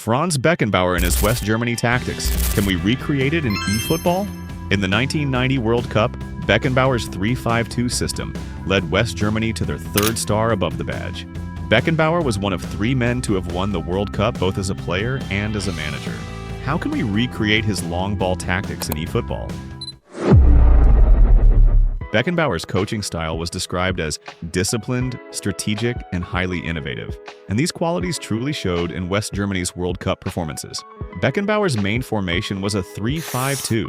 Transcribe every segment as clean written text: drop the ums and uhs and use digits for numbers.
Franz Beckenbauer and his West Germany tactics. Can we recreate it in eFootball? In the 1990 World Cup, Beckenbauer's 3-5-2 system led West Germany to their third star above the badge. Beckenbauer was one of 3 men to have won the World Cup both as a player and as a manager. How can we recreate his long ball tactics in eFootball? Beckenbauer's coaching style was described as disciplined, strategic, and highly innovative, and these qualities truly showed in West Germany's World Cup performances. Beckenbauer's main formation was a 3-5-2.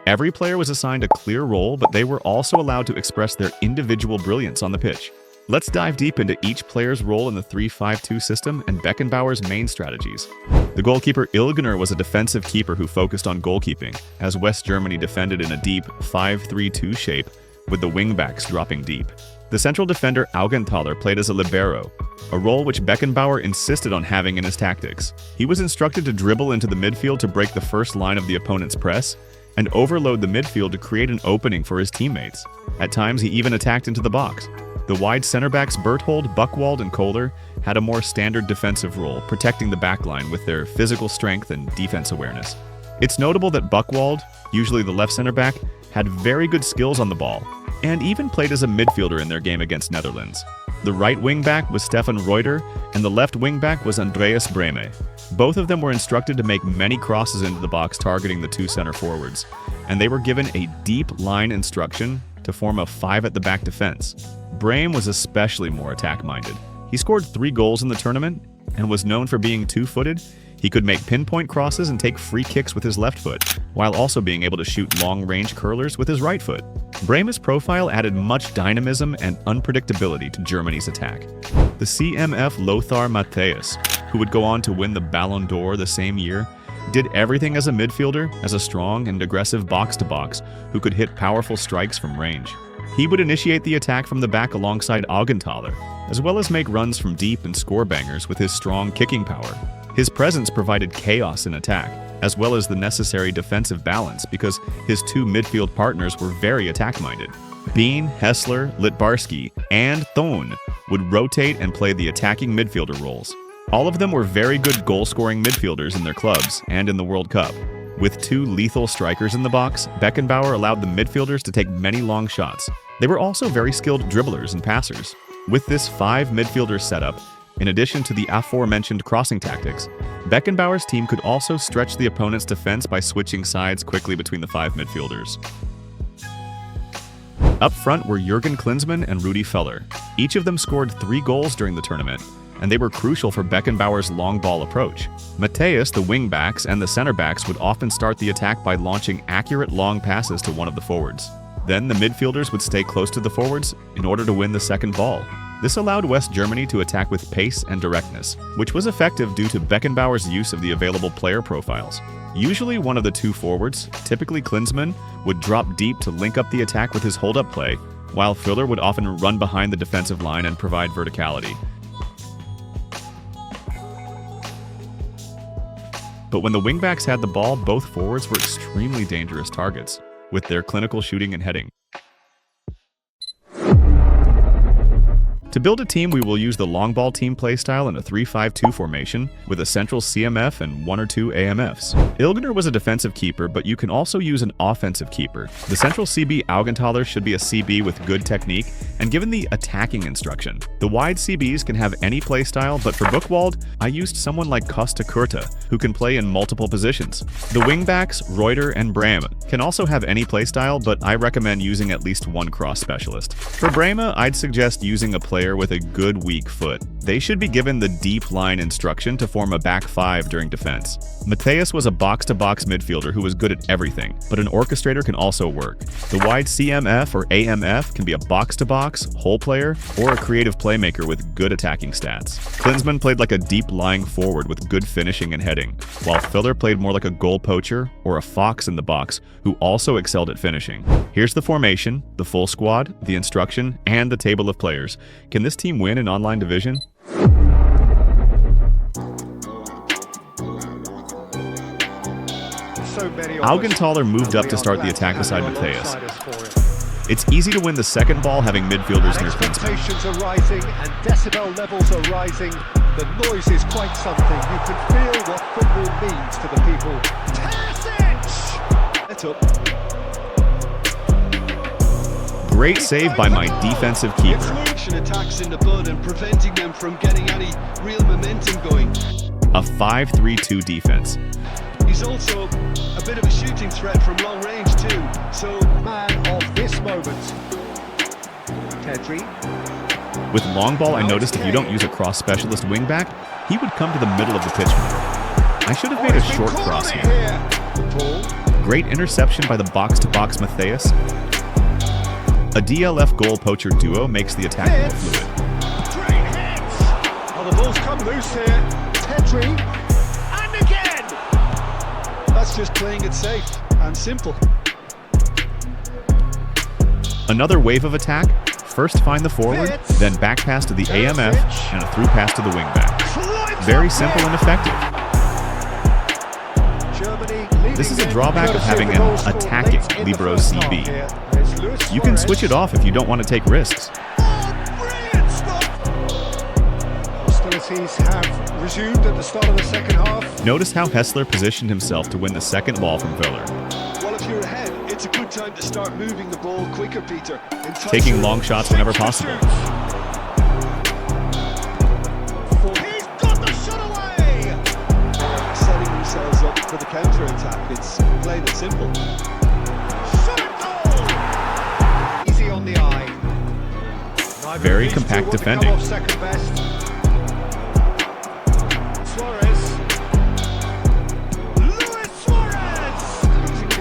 Every player was assigned a clear role, but they were also allowed to express their individual brilliance on the pitch. Let's dive deep into each player's role in the 3-5-2 system and Beckenbauer's main strategies. The goalkeeper Ilgner was a defensive keeper who focused on goalkeeping, as West Germany defended in a deep 5-3-2 shape, with the wingbacks dropping deep. The central defender Augenthaler played as a libero, a role which Beckenbauer insisted on having in his tactics. He was instructed to dribble into the midfield to break the first line of the opponent's press, and overload the midfield to create an opening for his teammates. At times, he even attacked into the box. The wide center-backs Berthold, Buchwald, and Kohler had a more standard defensive role, protecting the backline with their physical strength and defense awareness. It's notable that Buchwald, usually the left center-back, had very good skills on the ball, and even played as a midfielder in their game against Netherlands. The right wing-back was Stefan Reuter, and the left wing-back was Andreas Brehme. Both of them were instructed to make many crosses into the box targeting the 2 center forwards, and they were given a deep line instruction to form a 5-at-the-back defense. Brehme was especially more attack-minded. He scored 3 goals in the tournament and was known for being 2-footed. He could make pinpoint crosses and take free kicks with his left foot, while also being able to shoot long-range curlers with his right foot. Brehme's profile added much dynamism and unpredictability to Germany's attack. The CMF Lothar Matthäus, who would go on to win the Ballon d'Or the same year, did everything as a midfielder, as a strong and aggressive box-to-box who could hit powerful strikes from range. He would initiate the attack from the back alongside Augenthaler, as well as make runs from deep and score bangers with his strong kicking power. His presence provided chaos in attack, as well as the necessary defensive balance because his 2 midfield partners were very attack-minded. Bean, Hessler, Litbarski, and Thon would rotate and play the attacking midfielder roles. All of them were very good goal-scoring midfielders in their clubs and in the World Cup. With 2 lethal strikers in the box, Beckenbauer allowed the midfielders to take many long shots. They were also very skilled dribblers and passers. With this 5 midfielder setup, in addition to the aforementioned crossing tactics, Beckenbauer's team could also stretch the opponent's defense by switching sides quickly between the 5 midfielders. Up front were Jürgen Klinsmann and Rudi Völler. Each of them scored 3 goals during the tournament, and they were crucial for Beckenbauer's long ball approach. Matthäus, the wingbacks, and the center-backs would often start the attack by launching accurate long passes to one of the forwards. Then the midfielders would stay close to the forwards in order to win the second ball. This allowed West Germany to attack with pace and directness, which was effective due to Beckenbauer's use of the available player profiles. Usually one of the 2 forwards, typically Klinsmann, would drop deep to link up the attack with his hold-up play, while Völler would often run behind the defensive line and provide verticality. But when the wingbacks had the ball, both forwards were extremely dangerous targets, with their clinical shooting and heading. To build a team, we will use the long ball team play style in a 3-5-2 formation with a central CMF and 1 or 2 AMFs. Ilgner was a defensive keeper, but you can also use an offensive keeper. The central CB Augenthaler should be a CB with good technique and given the attacking instruction. The wide CBs can have any play style, but for Buchwald, I used someone like Costa Curta, who can play in multiple positions. The wingbacks, Reuter and Brehme, can also have any play style, but I recommend using at least 1 cross specialist. For Brehme, I'd suggest using a player with a good weak foot. They should be given the deep line instruction to form a back 5 during defense. Matthäus was a box-to-box midfielder who was good at everything, but an orchestrator can also work. The wide CMF or AMF can be a box-to-box, hole player, or a creative playmaker with good attacking stats. Klinsmann played like a deep lying forward with good finishing and heading, while Völler played more like a goal poacher or a fox in the box who also excelled at finishing. Here's the formation, the full squad, the instruction, and the table of players. Can this team win an online division? Augenthaler moved up to start the attack beside Matthäus. It's easy to win the second ball having midfielders near Klinsmann. Expectations are rising and decibel levels are rising. The noise is quite something. You can feel what football means to the people. That's up. Great save by my defensive keeper. Attacks in the bud and preventing them from getting any real momentum going. A 5-3-2 defense. He's also a bit of a shooting threat from long range too. So, man of this moment. Pedri. With long ball, I noticed if you don't use a cross specialist wingback, he would come to the middle of the pitch more. I should have made a short cross here. Great interception by the box-to-box Matthias. A DLF goal poacher duo makes the attack more fluid. Great hits! Oh, the ball's come loose here. Pedri. And again! That's just playing it safe and simple. Another wave of attack. First find the forward, then back pass to the AMF, and a through pass to the wingback. Very simple and effective. This is a drawback of having an attacking Libero CB. You can switch it off if you don't want to take risks. Hostilities have resumed at the start of the second half. Notice how Hessler positioned himself to win the second ball from Wöhler. Well, if you're ahead, it's a good time to start moving the ball quicker, Peter. Taking long shots whenever possible. He's got the shot away! Setting themselves up for the counter-attack. It's plain and simple. Shot goal! Easy on the eye. Very compact defending. Second best. Suarez. Luis Suarez!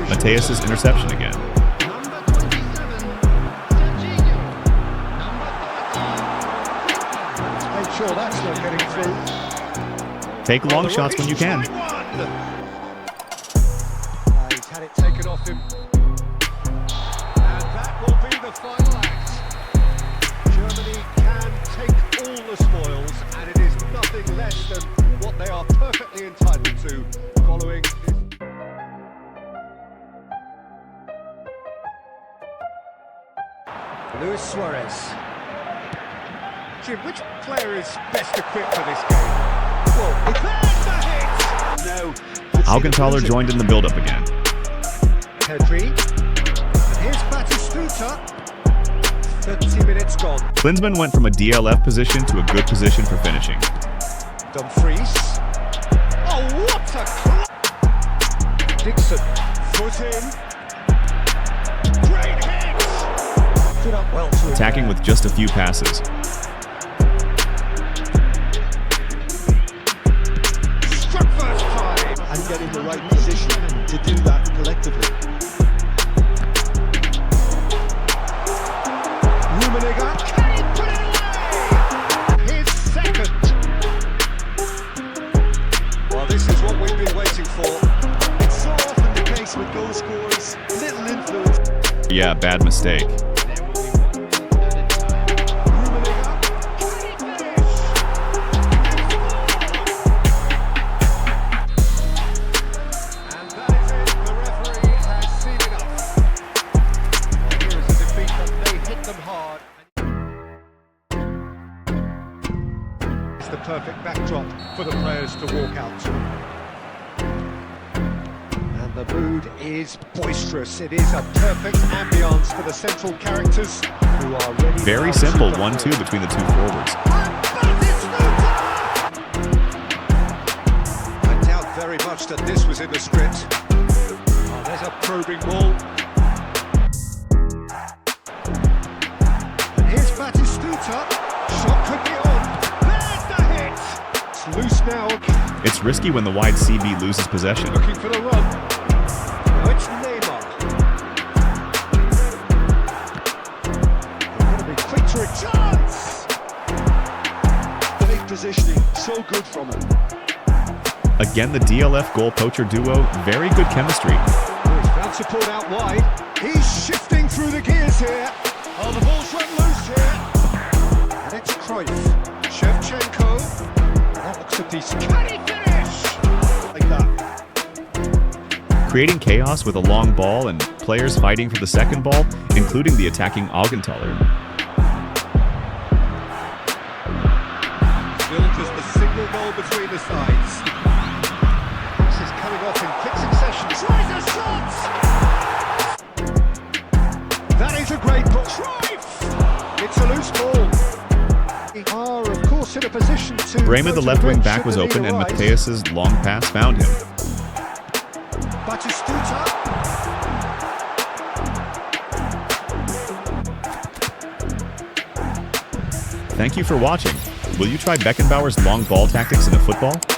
Matthias' interception again. Sure, that's not getting through. Take long shots when you can. He's had it taken off him. And that will be the final act. Germany can take all the spoils, and it is nothing less than what they are perfectly entitled to following this. Luis Suarez. Jim, which player is best equipped for this game? Well, there's the hit! Now, Augenthaler joined in the build-up again. Pedri. And here's Batistuta. 30 minutes gone. Klinsmann went from a DLF position to a good position for finishing. Dumfries. Oh, what a Dixon. Foot in. Great hit! Stood up well to Attacking with just a few passes. and get in the right position to do that collectively. Rummenigge, can he put it away? His second. Well, this is what we've been waiting for. It's so often the case with goal scorers, little influence. Yeah, bad mistake. The perfect backdrop for the players to walk out to. And the mood is boisterous. It is a perfect ambience for the central characters who are ready. Very simple 1-2 between the two forwards. I doubt very much that this was in the script. Oh, there's a probing ball. And here's Batistuta. Shot could be on. Loose now. It's risky when the wide CB loses possession. Looking for the run. Now it's Neymar. They're going to be quick to a chance. Great positioning, so good from him. Again, the DLF goal poacher duo, very good chemistry. He's found support out wide. He's shifting through the gears here. Oh, the ball's run loose here. And it's Cruyff. Shevchenko. That looks a decent. Can he finish? Like that. Creating chaos with a long ball and players fighting for the second ball, including the attacking Augenthaler. Still just the a position to... Brema, the left wing back, was open, and Matthäus's long pass found him. Batistuta. Thank you for watching. Will you try Beckenbauer's long ball tactics in a football?